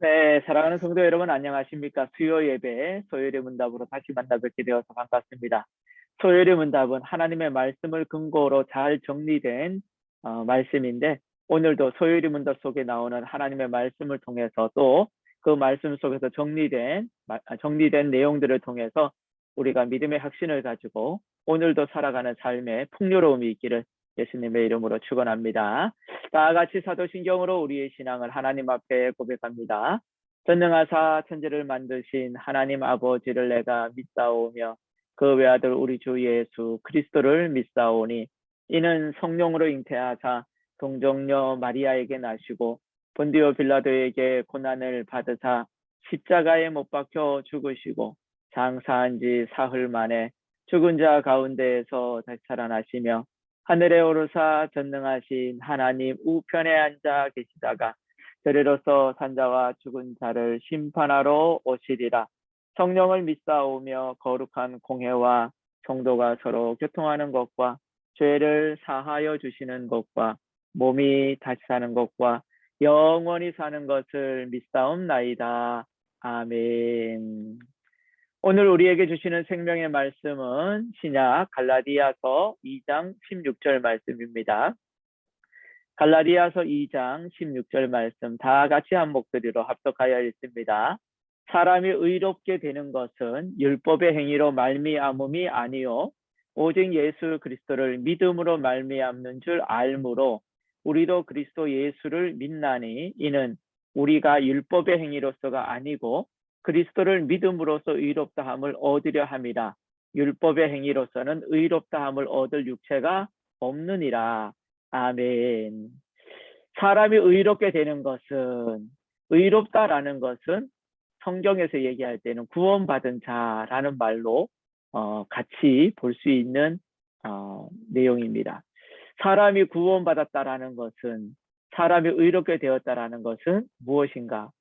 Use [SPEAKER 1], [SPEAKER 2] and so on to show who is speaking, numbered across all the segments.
[SPEAKER 1] 네, 사랑하는 성도 여러분 안녕하십니까? 수요 예배 소요리 문답으로 다시 만나 뵙게 되어서 반갑습니다. 소요리 문답은 하나님의 말씀을 근거로 잘 정리된 말씀인데 오늘도 소요리 문답 속에 나오는 하나님의 말씀을 통해서 또 그 말씀 속에서 정리된 내용들을 통해서 우리가 믿음의 확신을 가지고 오늘도 살아가는 삶에 풍요로움이 있기를 예수님의 이름으로 축원합니다. 다 같이 사도신경으로 우리의 신앙을 하나님 앞에 고백합니다. 전능하사 천지를 만드신 하나님 아버지를 내가 믿사오며 그 외아들 우리 주 예수 그리스도를 믿사오니 이는 성령으로 잉태하사 동정녀 마리아에게 나시고 본디오 빌라도에게 고난을 받으사 십자가에 못 박혀 죽으시고 장사한 지 사흘 만에 죽은 자 가운데에서 다시 살아나시며 하늘에 오르사 전능하신 하나님 우편에 앉아 계시다가 저리로서 산자와 죽은 자를 심판하러 오시리라. 성령을 믿사오며 거룩한 공회와 성도가 서로 교통하는 것과 죄를 사하여 주시는 것과 몸이 다시 사는 것과 영원히 사는 것을 믿사옵나이다. 아멘. 오늘 우리에게 주시는 생명의 말씀은 신약 갈라디아서 2장 16절 말씀입니다. 갈라디아서 2장 16절 말씀 다 같이 한 목소리로 합독하여 읽습니다. 사람이 의롭게 되는 것은 율법의 행위로 말미암음이 아니요 오직 예수 그리스도를 믿음으로 말미암는 줄 알므로 우리도 그리스도 예수를 믿나니 이는 우리가 율법의 행위로서가 아니고 그리스도를 믿음으로써 의롭다함을 얻으려 함이라. 율법의 행위로서는 의롭다함을 얻을 육체가 없느니라. 아멘. 사람이 의롭게 되는 것은 의롭다라는 것은 성경에서 얘기할 때는 구원받은 자라는 말로 같이 볼 수 있는 내용입니다. 사람이 구원받았다라는 것은 사람이 의롭게 되었다라는 것은 무엇인가?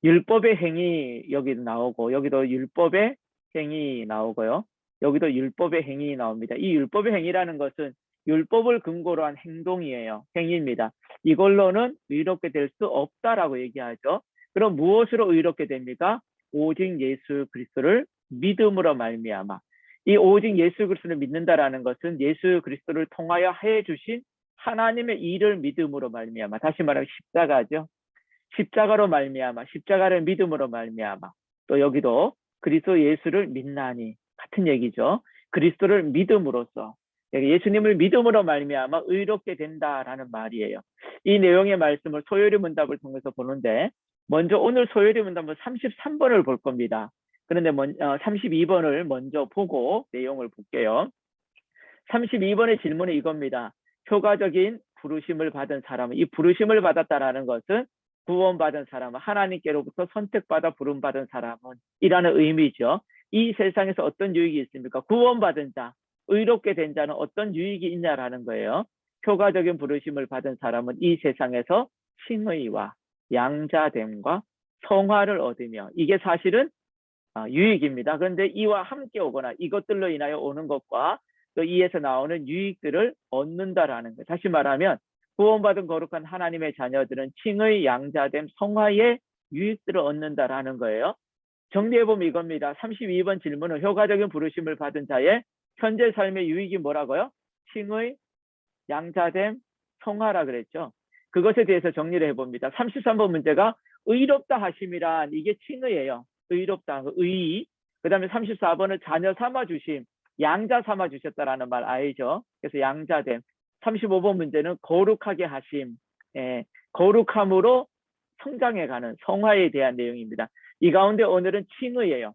[SPEAKER 1] 율법의 행위 여기도 나오고 여기도 율법의 행위 나오고요. 여기도 율법의 행위 나옵니다. 이 율법의 행위라는 것은 율법을 근거로 한 행동이에요. 행위입니다. 이걸로는 의롭게 될 수 없다라고 얘기하죠. 그럼 무엇으로 의롭게 됩니까? 오직 예수 그리스도를 믿음으로 말미암아. 이 오직 예수 그리스도를 믿는다라는 것은 예수 그리스도를 통하여 해 주신 하나님의 일을 믿음으로 말미암아. 다시 말하면 십자가죠. 십자가로 말미암아. 십자가를 믿음으로 말미암아. 또 여기도 그리스도 예수를 믿나니 같은 얘기죠. 그리스도를 믿음으로써 예수님을 믿음으로 말미암아 의롭게 된다라는 말이에요. 이 내용의 말씀을 소요리 문답을 통해서 보는데 먼저 오늘 소요리 문답은 33번을 볼 겁니다. 그런데 32번을 먼저 보고 내용을 볼게요. 32번의 질문이 이겁니다. 효과적인 부르심을 받은 사람은 이 부르심을 받았다라는 것은 구원받은 사람은 하나님께로부터 선택받아 부름받은 사람은 이라는 의미죠. 이 세상에서 어떤 유익이 있습니까? 구원받은 자, 의롭게 된 자는 어떤 유익이 있냐라는 거예요. 효과적인 부르심을 받은 사람은 이 세상에서 칭의와 양자됨과 성화를 얻으며 이게 사실은 유익입니다. 그런데 이와 함께 오거나 이것들로 인하여 오는 것과 또 이에서 나오는 유익들을 얻는다라는 거예요. 다시 말하면 구원받은 거룩한 하나님의 자녀들은 칭의 양자됨 성화의 유익들을 얻는다라는 거예요. 정리해보면 이겁니다. 32번 질문은 효과적인 부르심을 받은 자의 현재 삶의 유익이 뭐라고요? 칭의, 양자됨, 성화라 그랬죠. 그것에 대해서 정리를 해봅니다. 33번 문제가 의롭다 하심이란 이게 칭의예요. 의롭다, 의. 그 다음에 34번은 자녀 삼아 주심, 양자 삼아 주셨다라는 말 알죠? 그래서 양자됨. 35번 문제는 거룩하게 하심, 거룩함으로 성장해가는 성화에 대한 내용입니다. 이 가운데 오늘은 칭의예요.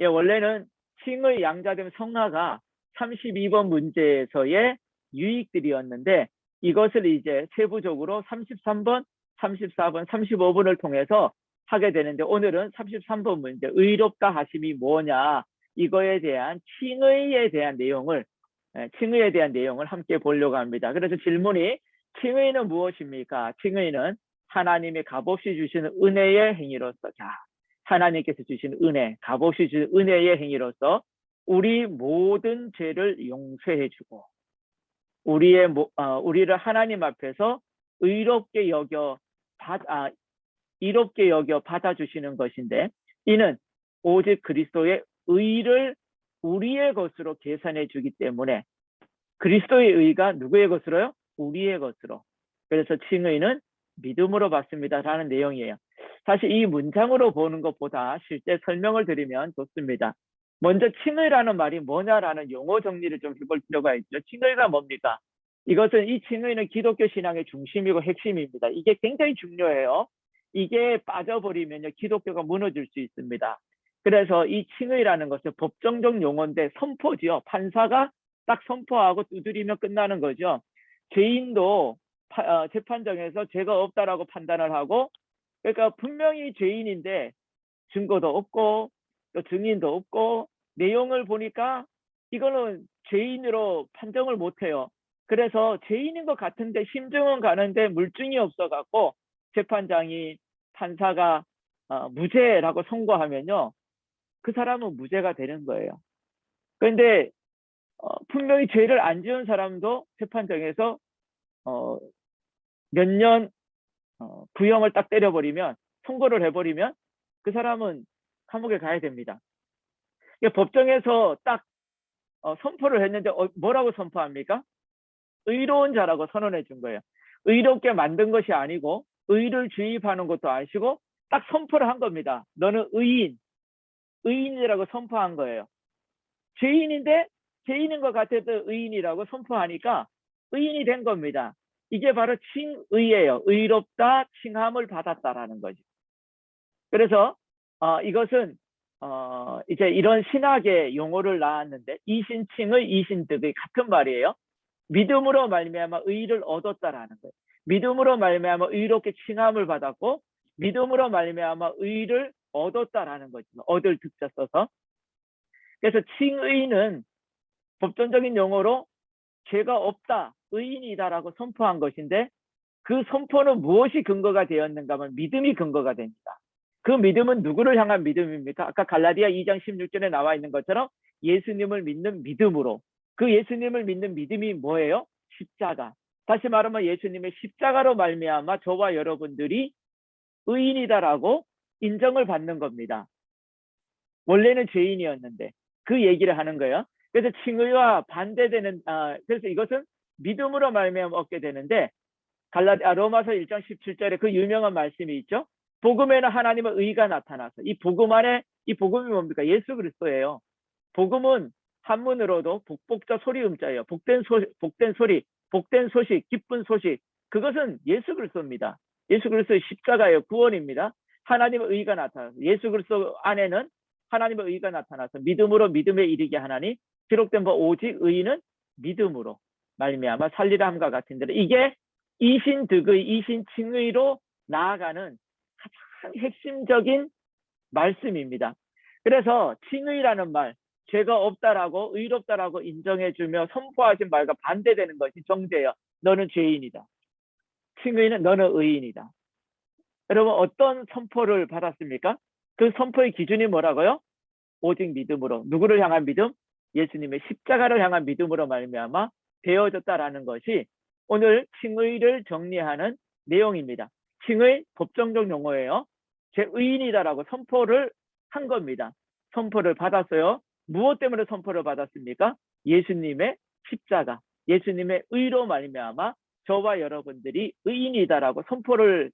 [SPEAKER 1] 원래는 칭의, 양자됨, 성화가 32번 문제에서의 유익들이었는데 이것을 이제 세부적으로 33번, 34번, 35번을 통해서 하게 되는데 오늘은 33번 문제 의롭다 하심이 뭐냐 이거에 대한 칭의에 대한 내용을 함께 보려고 합니다. 그래서 질문이 칭의는 무엇입니까? 칭의는 하나님이 값없이 주시는 은혜의 행위로서 하나님께서 주신 은혜, 값없이 주신 은혜의 행위로서 우리 모든 죄를 용서해주고 우리를 하나님 앞에서 의롭게 여겨 이롭게 여겨 받아주시는 것인데 이는 오직 그리스도의 의를 우리의 것으로 계산해 주기 때문에 그리스도의 의가 누구의 것으로요? 우리의 것으로. 그래서 칭의는 믿음으로 받습니다라는 내용이에요. 사실 이 문장으로 보는 것보다 실제 설명을 드리면 좋습니다. 먼저 칭의라는 말이 뭐냐라는 용어 정리를 좀 해볼 필요가 있죠. 칭의가 뭡니까? 이것은 이 칭의는 기독교 신앙의 중심이고 핵심입니다. 이게 굉장히 중요해요. 이게 빠져버리면요 기독교가 무너질 수 있습니다. 그래서 이 칭의라는 것은 법정적 용어인데 선포지요. 판사가 딱 선포하고 두드리면 끝나는 거죠. 죄인도 재판정에서 죄가 없다라고 판단을 하고 그러니까 분명히 죄인인데 증거도 없고 또 증인도 없고 내용을 보니까 이거는 죄인으로 판정을 못해요. 그래서 죄인인 것 같은데 심증은 가는데 물증이 없어갖고 재판장이 판사가 무죄라고 선고하면요. 그 사람은 무죄가 되는 거예요. 그런데 분명히 죄를 안 지은 사람도 재판정에서 몇 년 구형을 딱 때려버리면 선고를 해버리면 그 사람은 감옥에 가야 됩니다. 법정에서 딱 선포를 했는데 뭐라고 선포합니까? 의로운 자라고 선언해 준 거예요. 의롭게 만든 것이 아니고 의를 주입하는 것도 아니고 딱 선포를 한 겁니다. 너는 의인이라고 선포한 거예요. 죄인인데 죄인인 것 같아도 의인이라고 선포하니까 의인이 된 겁니다. 이게 바로 칭의예요. 의롭다, 칭함을 받았다라는 거죠. 그래서 이것은 이제 이런 신학의 용어를 낳았는데 이신칭의, 이신득의 같은 말이에요. 믿음으로 말미암아 의를 얻었다라는 거예요. 믿음으로 말미암아 의롭게 칭함을 받았고 믿음으로 말미암아 의를 얻었다라는 거죠. 얻을 득자 써서. 그래서 칭의는 법전적인 용어로 죄가 없다, 의인이다라고 선포한 것인데 그 선포는 무엇이 근거가 되었는가 하면 믿음이 근거가 됩니다. 그 믿음은 누구를 향한 믿음입니까? 아까 갈라디아 2장 16절에 나와 있는 것처럼 예수님을 믿는 믿음으로. 그 예수님을 믿는 믿음이 뭐예요? 십자가. 다시 말하면 예수님의 십자가로 말미암아 저와 여러분들이 의인이다라고 인정을 받는 겁니다. 원래는 죄인이었는데 그 얘기를 하는 거예요. 그래서 칭의와 반대되는 그래서 이것은 믿음으로 말미암아 얻게 되는데 로마서 1장 17절에 그 유명한 말씀이 있죠. 복음에는 하나님의 의가 나타나서 이 복음 안에 이 복음이 뭡니까? 예수 그리스도예요. 복음은 한문으로도 복복자 소리 음자예요. 복된 소리, 복된 소식, 기쁜 소식. 그것은 예수 그리스도입니다. 예수 그리스도의 십자가예요. 구원입니다. 하나님의 의가 나타나서 예수 그리스도 안에는 하나님의 의가 나타나서 믿음으로 믿음에 이르게 하나니 기록된 바 오직 의인은 믿음으로 말미암아 살리라 함과 같은데 이게 이신득의 이신칭의로 나아가는 가장 핵심적인 말씀입니다. 그래서 칭의라는 말 죄가 없다라고 의롭다라고 인정해주며 선포하신 말과 반대되는 것이 정죄예요. 너는 죄인이다. 칭의는 너는 의인이다. 여러분 어떤 선포를 받았습니까? 그 선포의 기준이 뭐라고요? 오직 믿음으로. 누구를 향한 믿음? 예수님의 십자가를 향한 믿음으로 말미암아 되어졌다라는 것이 오늘 칭의를 정리하는 내용입니다. 칭의 법정적 용어예요. 제 의인이다라고 선포를 한 겁니다. 선포를 받았어요. 무엇 때문에 선포를 받았습니까? 예수님의 십자가, 예수님의 의로 말미암아 저와 여러분들이 의인이다라고 선포를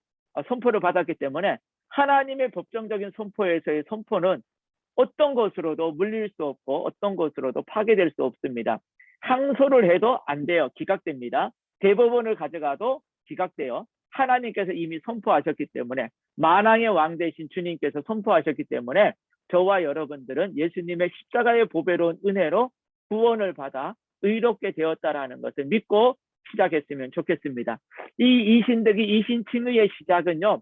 [SPEAKER 1] 받았기 때문에 하나님의 법정적인 선포에서의 선포는 어떤 것으로도 물릴 수 없고 어떤 것으로도 파괴될 수 없습니다. 항소를 해도 안 돼요. 기각됩니다. 대법원을 가져가도 기각돼요. 하나님께서 이미 선포하셨기 때문에 만왕의 왕 되신 주님께서 선포하셨기 때문에 저와 여러분들은 예수님의 십자가의 보배로운 은혜로 구원을 받아 의롭게 되었다라는 것을 믿고 시작했으면 좋겠습니다. 이 이신득이 이신칭의의 시작은요.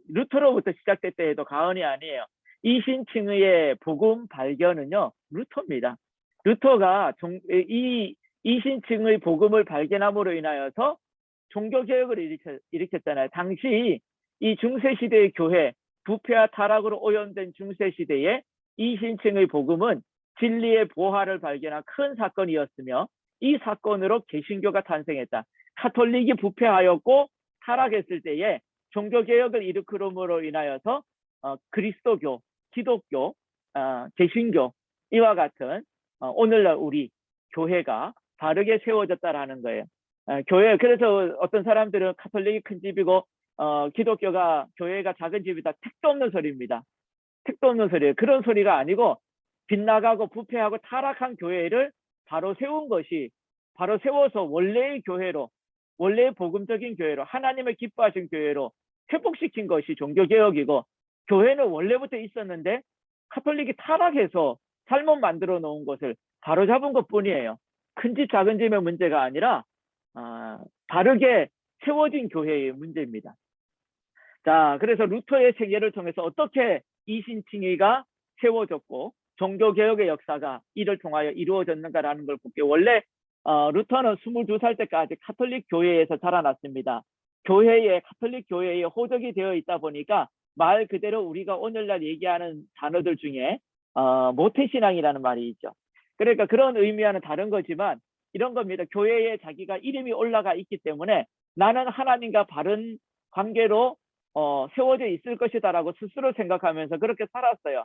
[SPEAKER 1] 루터로부터 시작됐다 해도 과언이 아니에요. 이신칭의의 복음 발견은요. 루터입니다. 루터가 이 이신칭의 복음을 발견함으로 인하여서 종교개혁을 일으켰잖아요. 당시 이 중세시대의 교회, 부패와 타락으로 오염된 중세시대에 이신칭의 복음은 진리의 보화를 발견한 큰 사건이었으며 이 사건으로 개신교가 탄생했다. 카톨릭이 부패하였고 타락했을 때에 종교개혁을 일으킴으로 인하여서 그리스도교, 기독교, 개신교 이와 같은 오늘날 우리 교회가 바르게 세워졌다라는 거예요. 교회, 그래서 어떤 사람들은 카톨릭이 큰 집이고 기독교가, 교회가 작은 집이다. 택도 없는 소리입니다. 택도 없는 소리예요. 그런 소리가 아니고 빗나가고 부패하고 타락한 교회를 바로 세운 것이, 바로 세워서 원래의 교회로, 원래의 복음적인 교회로, 하나님을 기뻐하신 교회로 회복시킨 것이 종교개혁이고, 교회는 원래부터 있었는데 카톨릭이 타락해서 잘못 만들어 놓은 것을 바로잡은 것뿐이에요. 큰 집 작은 집의 문제가 아니라 바르게 세워진 교회의 문제입니다. 자, 그래서 루터의 세계를 통해서 어떻게 이신칭의가 세워졌고 종교개혁의 역사가 이를 통하여 이루어졌는가라는 걸 볼게요. 원래 루터는 22살 때까지 카톨릭 교회에서 자라났습니다. 카톨릭 교회에 호적이 되어 있다 보니까 말 그대로 우리가 오늘날 얘기하는 단어들 중에 모태신앙이라는 말이 있죠. 그러니까 그런 의미와는 다른 거지만 이런 겁니다. 교회에 자기가 이름이 올라가 있기 때문에 나는 하나님과 바른 관계로 세워져 있을 것이다라고 스스로 생각하면서 그렇게 살았어요.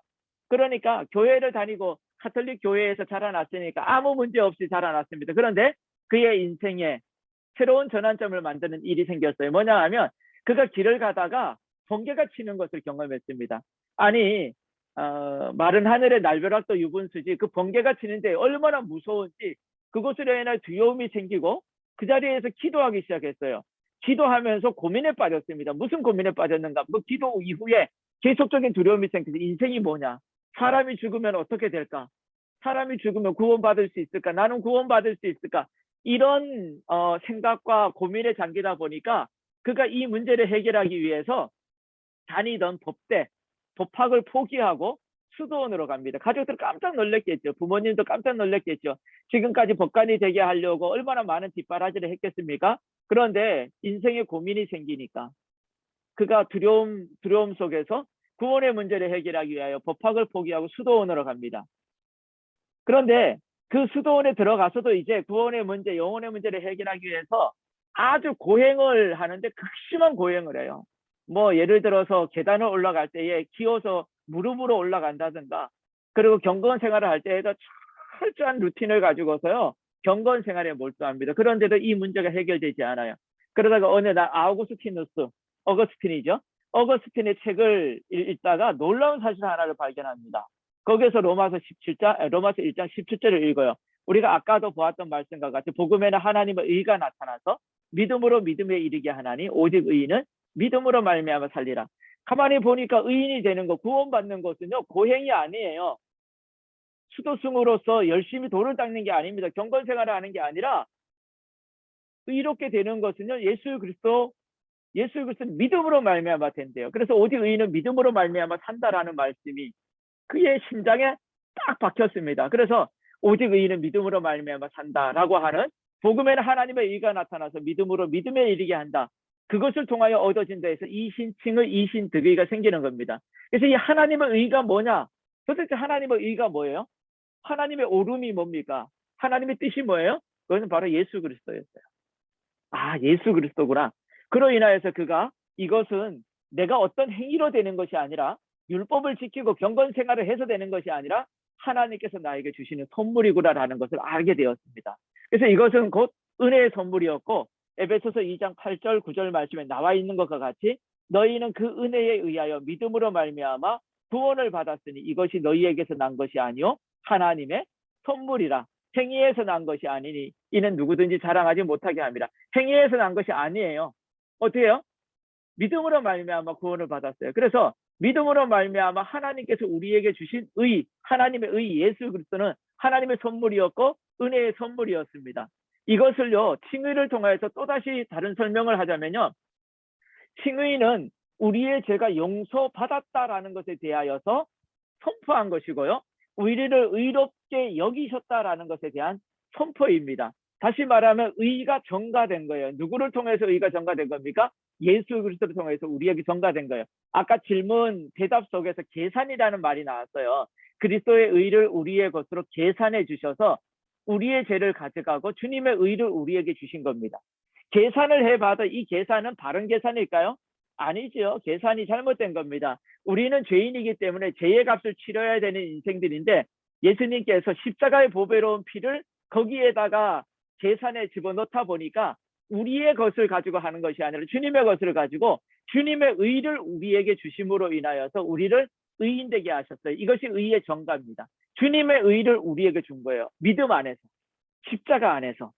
[SPEAKER 1] 그러니까 교회를 다니고 카톨릭 교회에서 자라났으니까 아무 문제 없이 자라났습니다. 그런데 그의 인생에 새로운 전환점을 만드는 일이 생겼어요. 뭐냐 하면 그가 길을 가다가 번개가 치는 것을 경험했습니다. 아니 마른 하늘의 날벼락도 유분수지 그 번개가 치는데 얼마나 무서운지 그것으로 인해 두려움이 생기고 그 자리에서 기도하기 시작했어요. 기도하면서 고민에 빠졌습니다. 무슨 고민에 빠졌는가? 그 기도 이후에 계속적인 두려움이 생겨서 인생이 뭐냐? 사람이 죽으면 어떻게 될까? 사람이 죽으면 구원받을 수 있을까? 나는 구원받을 수 있을까? 이런 생각과 고민에 잠기다 보니까 그가 이 문제를 해결하기 위해서 다니던 법대, 법학을 포기하고 수도원으로 갑니다. 가족들 깜짝 놀랐겠죠. 부모님도 깜짝 놀랐겠죠. 지금까지 법관이 되게 하려고 얼마나 많은 뒷바라지를 했겠습니까? 그런데 인생에 고민이 생기니까 그가 두려움 속에서 구원의 문제를 해결하기 위하여 법학을 포기하고 수도원으로 갑니다. 그런데 그 수도원에 들어가서도 이제 구원의 문제, 영혼의 문제를 해결하기 위해서 아주 고행을 하는데 극심한 고행을 해요. 뭐 예를 들어서 계단을 올라갈 때에 기어서 무릎으로 올라간다든가, 그리고 경건 생활을 할 때에도 철저한 루틴을 가지고서요 경건 생활에 몰두합니다. 그런데도 이 문제가 해결되지 않아요. 그러다가 어느 날 어거스틴이죠. 어거스틴의 책을 읽다가 놀라운 사실 하나를 발견합니다. 거기서 로마서 1장 17절을 읽어요. 우리가 아까도 보았던 말씀과 같이 복음에는 하나님의 의가 나타나서 믿음으로 믿음에 이르게 하나니 오직 의인은 믿음으로 말미암아 살리라. 가만히 보니까 의인이 되는 거, 구원받는 것은요 고행이 아니에요. 수도승으로서 열심히 돌을 닦는 게 아닙니다. 경건 생활을 하는 게 아니라 의롭게 되는 것은요 예수 그리스도는 믿음으로 말미암아 된대요. 그래서 오직 의인은 믿음으로 말미암아 산다라는 말씀이 그의 심장에 딱 박혔습니다. 그래서 오직 의인은 믿음으로 말미암아 산다라고 하는 복음에는 하나님의 의가 나타나서 믿음으로 믿음에 이르게 한다. 그것을 통하여 얻어진다 해서 이신칭의 이신득의가 생기는 겁니다. 그래서 이 하나님의 의가 뭐냐? 도대체 하나님의 의가 뭐예요? 하나님의 오름이 뭡니까? 하나님의 뜻이 뭐예요? 그것은 바로 예수 그리스도였어요. 아, 예수 그리스도구나. 그로 인하여서 그가 이것은 내가 어떤 행위로 되는 것이 아니라 율법을 지키고 경건 생활을 해서 되는 것이 아니라 하나님께서 나에게 주시는 선물이구나라는 것을 알게 되었습니다. 그래서 이것은 곧 은혜의 선물이었고 에베소서 2장 8절 9절 말씀에 나와 있는 것과 같이 너희는 그 은혜에 의하여 믿음으로 말미암아 구원을 받았으니 이것이 너희에게서 난 것이 아니요 하나님의 선물이라. 행위에서 난 것이 아니니 이는 누구든지 자랑하지 못하게 합니다. 행위에서 난 것이 아니에요. 어떻게 해요? 믿음으로 말미암아 구원을 받았어요. 그래서 믿음으로 말미암아 하나님께서 우리에게 주신 의, 하나님의 의 예수 그리스도는 하나님의 선물이었고 은혜의 선물이었습니다. 이것을요 칭의를 통해서 또다시 다른 설명을 하자면요, 칭의는 우리의 죄가 용서받았다라는 것에 대하여서 선포한 것이고요, 우리를 의롭게 여기셨다라는 것에 대한 선포입니다. 다시 말하면 의가 전가된 거예요. 누구를 통해서 의가 전가된 겁니까? 예수 그리스도를 통해서 우리에게 전가된 거예요. 아까 질문 대답 속에서 계산이라는 말이 나왔어요. 그리스도의 의를 우리의 것으로 계산해 주셔서 우리의 죄를 가져가고 주님의 의를 우리에게 주신 겁니다. 계산을 해봐도 이 계산은 바른 계산일까요? 아니죠. 계산이 잘못된 겁니다. 우리는 죄인이기 때문에 죄의 값을 치러야 되는 인생들인데 예수님께서 십자가의 보배로운 피를 거기에다가 계산에 집어넣다 보니까 우리의 것을 가지고 하는 것이 아니라 주님의 것을 가지고 주님의 의를 우리에게 주심으로 인하여서 우리를 의인되게 하셨어요. 이것이 의의 정가입니다. 주님의 의를 우리에게 준 거예요. 믿음 안에서, 십자가 안에서.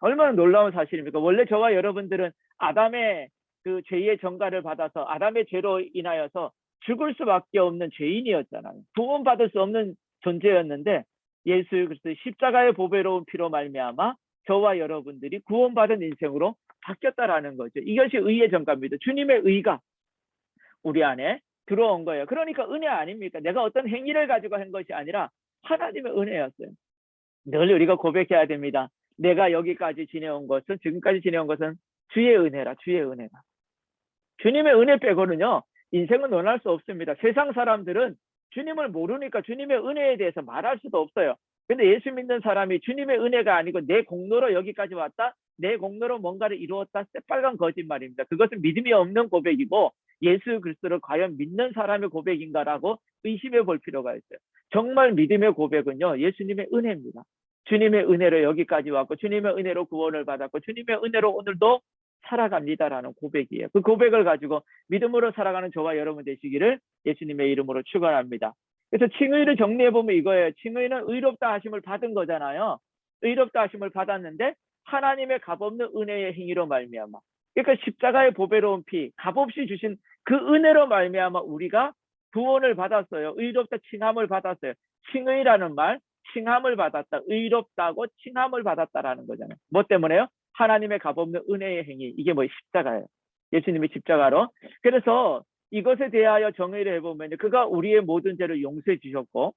[SPEAKER 1] 얼마나 놀라운 사실입니까? 원래 저와 여러분들은 아담의 그 죄의 정가를 받아서 아담의 죄로 인하여서 죽을 수밖에 없는 죄인이었잖아요. 구원받을 수 없는 존재였는데 예수 그리스도의 십자가의 보배로운 피로 말미암아 저와 여러분들이 구원받은 인생으로 바뀌었다라는 거죠. 이것이 의의 정가입니다. 주님의 의가 우리 안에 들어온 거예요. 그러니까 은혜 아닙니까? 내가 어떤 행위를 가지고 한 것이 아니라 하나님의 은혜였어요. 늘 우리가 고백해야 됩니다. 내가 여기까지 지내온 것은, 지금까지 지내온 것은 주의 은혜라, 주의 은혜라. 주님의 은혜 빼고는요, 인생은 논할 수 없습니다. 세상 사람들은 주님을 모르니까 주님의 은혜에 대해서 말할 수도 없어요. 근데 예수 믿는 사람이 주님의 은혜가 아니고 내 공로로 여기까지 왔다, 내 공로로 뭔가를 이루었다, 새빨간 거짓말입니다. 그것은 믿음이 없는 고백이고 예수 그리스도를 과연 믿는 사람의 고백인가라고 의심해 볼 필요가 있어요. 정말 믿음의 고백은요, 예수님의 은혜입니다. 주님의 은혜로 여기까지 왔고 주님의 은혜로 구원을 받았고 주님의 은혜로 오늘도 살아갑니다라는 고백이에요. 그 고백을 가지고 믿음으로 살아가는 저와 여러분 되시기를 예수님의 이름으로 축원합니다. 그래서 칭의를 정리해보면 이거예요. 칭의는 의롭다 하심을 받은 거잖아요. 의롭다 하심을 받았는데 하나님의 값없는 은혜의 행위로 말미암아, 그러니까 십자가의 보배로운 피, 값없이 주신 그 은혜로 말미암아 우리가 구원을 받았어요. 의롭다 칭함을 받았어요. 칭의라는 말, 칭함을 받았다, 의롭다고 칭함을 받았다라는 거잖아요. 뭐 때문에요? 하나님의 값없는 은혜의 행위, 이게 뭐 십자가예요. 예수님의 십자가로. 그래서 이것에 대하여 정의를 해보면 그가 우리의 모든 죄를 용서해 주셨고,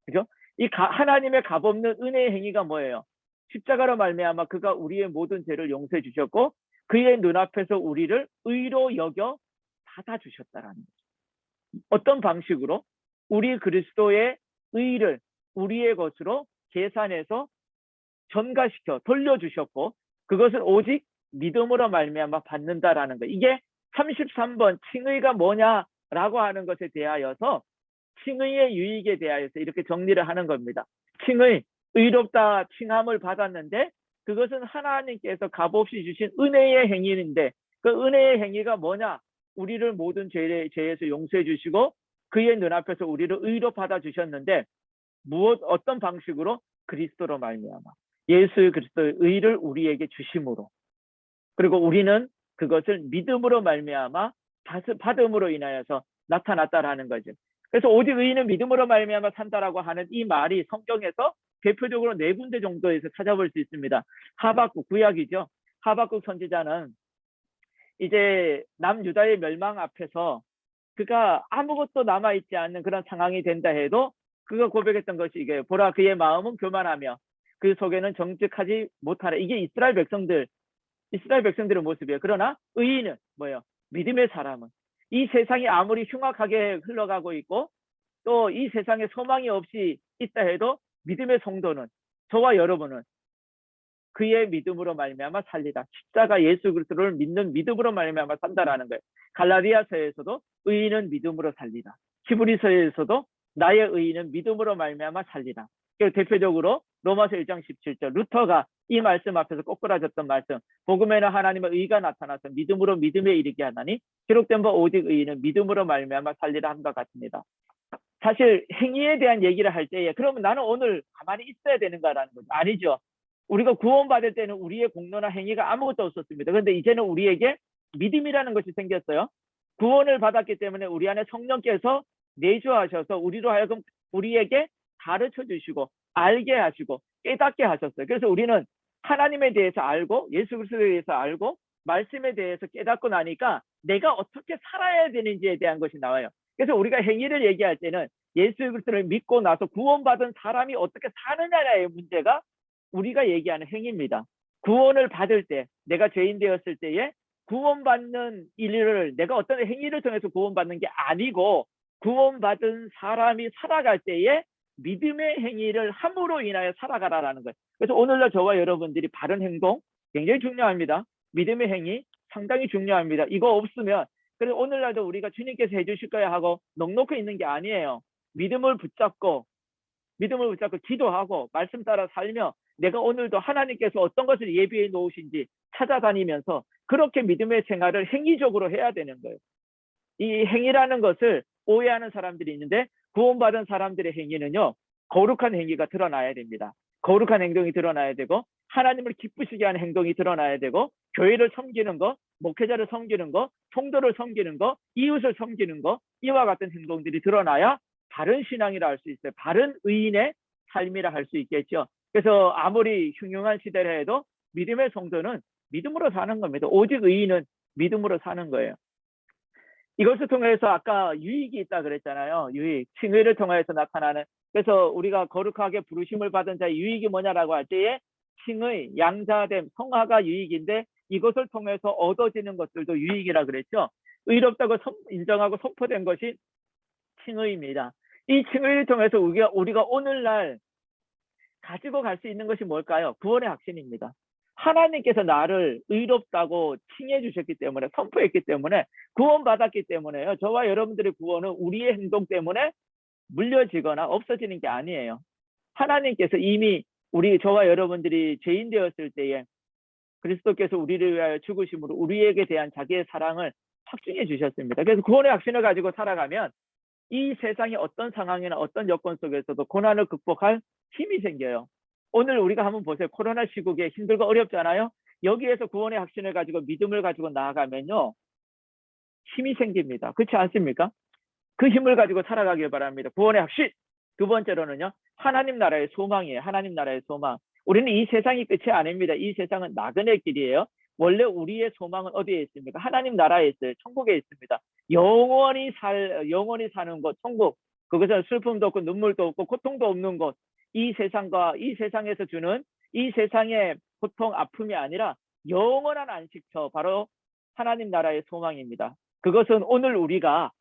[SPEAKER 1] 그죠? 이 하나님의 값없는 은혜의 행위가 뭐예요? 십자가로 말미암아 그가 우리의 모든 죄를 용서해 주셨고 그의 눈앞에서 우리를 의로 여겨 받아주셨다라는 거죠. 어떤 방식으로? 우리 그리스도의 의를 우리의 것으로 계산해서 전가시켜 돌려주셨고 그것을 오직 믿음으로 말미암아 받는다라는 거. 이게 33번 칭의가 뭐냐라고 하는 것에 대하여서 칭의의 유익에 대하여서 이렇게 정리를 하는 겁니다. 칭의, 의롭다 칭함을 받았는데 그것은 하나님께서 값없이 주신 은혜의 행위인데 그 은혜의 행위가 뭐냐? 우리를 모든 죄에서 용서해 주시고 그의 눈앞에서 우리를 의로 받아주셨는데 어떤 방식으로? 그리스도로 말미암아 예수 그리스도의 의를 우리에게 주심으로, 그리고 우리는 그것을 믿음으로 말미암아 받음으로 인하여서 나타났다라는 거죠. 그래서 오직 의인은 믿음으로 말미암아 산다라고 하는 이 말이 성경에서 대표적으로 4군데 정도에서 찾아볼 수 있습니다. 하박국, 구약이죠. 하박국 선지자는 이제 남유다의 멸망 앞에서 그가 아무것도 남아있지 않는 그런 상황이 된다 해도 그가 고백했던 것이 이게 보라 그의 마음은 교만하며 그 속에는 정직하지 못하라. 이게 이스라엘 백성들의 모습이에요. 그러나 의인은 뭐예요? 믿음의 사람은 이 세상이 아무리 흉악하게 흘러가고 있고 또 이 세상에 소망이 없이 있다 해도 믿음의 성도는, 저와 여러분은 그의 믿음으로 말미암아 살리다. 십자가 예수 그리스도를 믿는 믿음으로 말미암아 산다라는 거예요. 갈라디아서에서도 의인은 믿음으로 살리다. 히브리서에서도 나의 의인은 믿음으로 말미암아 살리다. 대표적으로 로마서 1장 17절 루터가 이 말씀 앞에서 꼬꾸라졌던 말씀, 복음에는 하나님의 의가 나타나서 믿음으로 믿음에 이르게 하나니 기록된 바 오직 의인은 믿음으로 말미암아 살리라 함과 같습니다. 사실 행위에 대한 얘기를 할 때에 그러면 나는 오늘 가만히 있어야 되는가라는 거죠. 아니죠. 우리가 구원받을 때는 우리의 공로나 행위가 아무것도 없었습니다. 그런데 이제는 우리에게 믿음이라는 것이 생겼어요. 구원을 받았기 때문에 우리 안에 성령께서 내주하셔서 우리로 하여금 우리에게 가르쳐 주시고 알게 하시고 깨닫게 하셨어요. 그래서 우리는 하나님에 대해서 알고 예수 그리스도에 대해서 알고 말씀에 대해서 깨닫고 나니까 내가 어떻게 살아야 되는지에 대한 것이 나와요. 그래서 우리가 행위를 얘기할 때는 예수 그리스도를 믿고 나서 구원받은 사람이 어떻게 사느냐의 문제가 우리가 얘기하는 행위입니다. 구원을 받을 때, 내가 죄인 되었을 때에 구원받는 일을 내가 어떤 행위를 통해서 구원받는 게 아니고 구원받은 사람이 살아갈 때에 믿음의 행위를 함으로 인하여 살아가라라는 거예요. 그래서 오늘날 저와 여러분들이 바른 행동 굉장히 중요합니다. 믿음의 행위, 상당히 중요합니다. 이거 없으면, 그래서 오늘날도 우리가 주님께서 해주실 거야 하고 넉넉히 있는 게 아니에요. 믿음을 붙잡고 기도하고 말씀 따라 살며 내가 오늘도 하나님께서 어떤 것을 예비해 놓으신지 찾아다니면서 그렇게 믿음의 생활을 행위적으로 해야 되는 거예요. 이 행위라는 것을 오해하는 사람들이 있는데, 구원받은 사람들의 행위는요, 거룩한 행위가 드러나야 됩니다. 거룩한 행동이 드러나야 되고, 하나님을 기쁘시게 하는 행동이 드러나야 되고, 교회를 섬기는 거, 목회자를 섬기는 거, 성도를 섬기는 거, 이웃을 섬기는 거, 이와 같은 행동들이 드러나야 바른 신앙이라 할 수 있어요. 바른 의인의 삶이라 할 수 있겠죠. 그래서 아무리 흉흉한 시대라 해도 믿음의 성도는 믿음으로 사는 겁니다. 오직 의인은 믿음으로 사는 거예요. 이것을 통해서 아까 유익이 있다 그랬잖아요. 유익, 칭의를 통해서 나타나는. 그래서 우리가 거룩하게 부르심을 받은 자의 유익이 뭐냐라고 할 때에 칭의, 양자됨, 성화가 유익인데, 이것을 통해서 얻어지는 것들도 유익이라 그랬죠. 의롭다고 인정하고 선포된 것이 칭의입니다. 이 칭의를 통해서 우리가 오늘날 가지고 갈 수 있는 것이 뭘까요? 구원의 확신입니다. 하나님께서 나를 의롭다고 칭해 주셨기 때문에, 선포했기 때문에, 구원받았기 때문에요. 저와 여러분들의 구원은 우리의 행동 때문에 물려지거나 없어지는 게 아니에요. 하나님께서 이미 저와 여러분들이 죄인 되었을 때에 그리스도께서 우리를 위하여 죽으심으로 우리에게 대한 자기의 사랑을 확증해 주셨습니다. 그래서 구원의 확신을 가지고 살아가면 이 세상의 어떤 상황이나 어떤 여건 속에서도 고난을 극복할 힘이 생겨요. 오늘 우리가 한번 보세요. 코로나 시국에 힘들고 어렵잖아요. 여기에서 구원의 확신을 가지고 믿음을 가지고 나아가면요, 힘이 생깁니다. 그렇지 않습니까? 그 힘을 가지고 살아가길 바랍니다. 구원의 확신. 두 번째로는요, 하나님 나라의 소망이에요. 하나님 나라의 소망. 우리는 이 세상이 끝이 아닙니다. 이 세상은 나그네 길이에요. 원래 우리의 소망은 어디에 있습니까? 하나님 나라에 있어요. 천국에 있습니다. 영원히 사는 곳, 천국. 그것은 슬픔도 없고 눈물도 없고 고통도 없는 곳. 이 세상에서 주는 이 세상의 고통, 아픔이 아니라 영원한 안식처, 바로 하나님 나라의 소망입니다. 그것은 오늘 우리가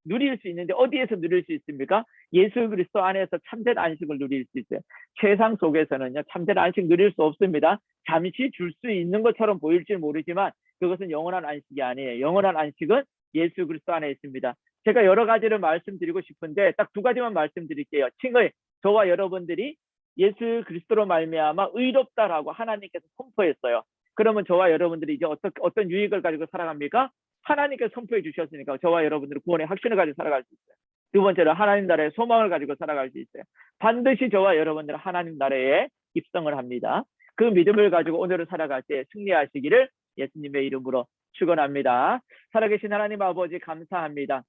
[SPEAKER 1] 누릴 수 있는데, 어디에서 누릴 수 있습니까? 예수 그리스도 안에서 참된 안식을 누릴 수 있어요. 세상 속에서는요, 참된 안식 누릴 수 없습니다. 잠시 줄 수 있는 것처럼 보일지 모르지만 그것은 영원한 안식이 아니에요. 영원한 안식은 예수 그리스도 안에 있습니다. 제가 여러 가지를 말씀드리고 싶은데 딱 두 가지만 말씀드릴게요. 칭의, 저와 여러분들이 예수 그리스도로 말미암아 의롭다라고 하나님께서 선포했어요. 그러면 저와 여러분들이 이제 어떤 유익을 가지고 살아갑니까? 하나님께서 선포해 주셨으니까 저와 여러분들은 구원의 확신을 가지고 살아갈 수 있어요. 두 번째로 하나님 나라의 소망을 가지고 살아갈 수 있어요. 반드시 저와 여러분들은 하나님 나라에 입성을 합니다. 그 믿음을 가지고 오늘을 살아갈 때 승리하시기를 예수님의 이름으로 축원합니다. 살아계신 하나님 아버지, 감사합니다.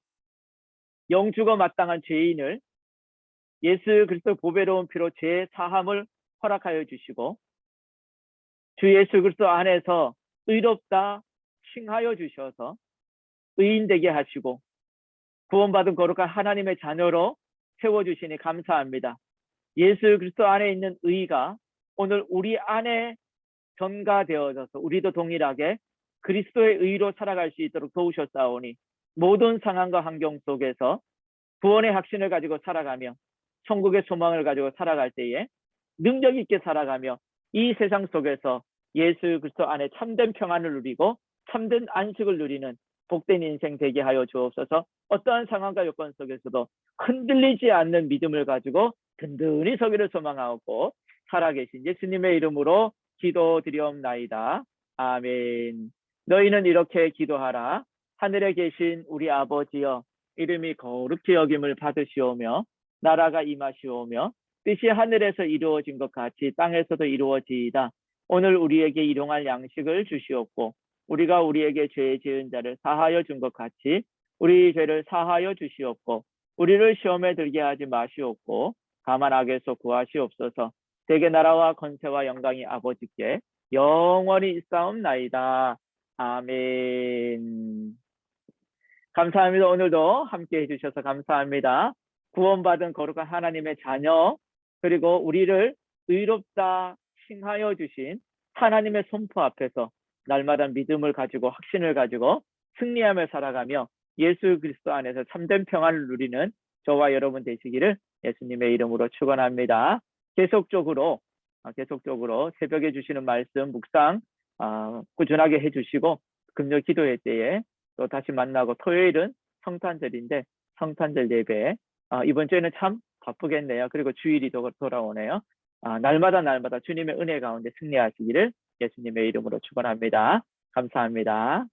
[SPEAKER 1] 영주고 마땅한 죄인을 예수 그리스도 보배로운 피로 죄 사함을 허락하여 주시고, 주 예수 그리스도 안에서 의롭다 칭하여 주셔서 의인 되게 하시고 구원받은 거룩한 하나님의 자녀로 세워주시니 감사합니다. 예수 그리스도 안에 있는 의가 오늘 우리 안에 전가되어져서 우리도 동일하게 그리스도의 의로 살아갈 수 있도록 도우셨사오니, 모든 상황과 환경 속에서 구원의 확신을 가지고 살아가며 천국의 소망을 가지고 살아갈 때에 능력 있게 살아가며 이 세상 속에서 예수 그리스도 안에 참된 평안을 누리고 참된 안식을 누리는 복된 인생 되게 하여 주옵소서. 어떠한 상황과 여건 속에서도 흔들리지 않는 믿음을 가지고 든든히 서기를 소망하고 살아계신 예수님의 이름으로 기도드리옵나이다. 아멘. 너희는 이렇게 기도하라. 하늘에 계신 우리 아버지여, 이름이 거룩히 여김을 받으시오며 나라가 임하시오며 뜻이 하늘에서 이루어진 것 같이 땅에서도 이루어지이다. 오늘 우리에게 일용할 양식을 주시옵고 우리가 우리에게 죄 지은 자를 사하여 준 것 같이 우리 죄를 사하여 주시옵고 우리를 시험에 들게 하지 마시옵고 다만 악에서 구하시옵소서. 대개 나라와 권세와 영광이 아버지께 영원히 있사옵나이다. 아멘. 감사합니다. 오늘도 함께 해주셔서 감사합니다. 구원받은 거룩한 하나님의 자녀, 그리고 우리를 의롭다 칭하여 주신 하나님의 선포 앞에서 날마다 믿음을 가지고 확신을 가지고 승리하며 살아가며 예수 그리스도 안에서 참된 평안을 누리는 저와 여러분 되시기를 예수님의 이름으로 축원합니다. 계속적으로 새벽에 주시는 말씀 묵상 꾸준하게 해주시고 금요 기도회 때에 또 다시 만나고 토요일은 성탄절인데 성탄절 예배 이번 주에는 참 바쁘겠네요. 그리고 주일이 돌아오네요. 날마다 주님의 은혜 가운데 승리하시기를 예수님의 이름으로 축원합니다. 감사합니다.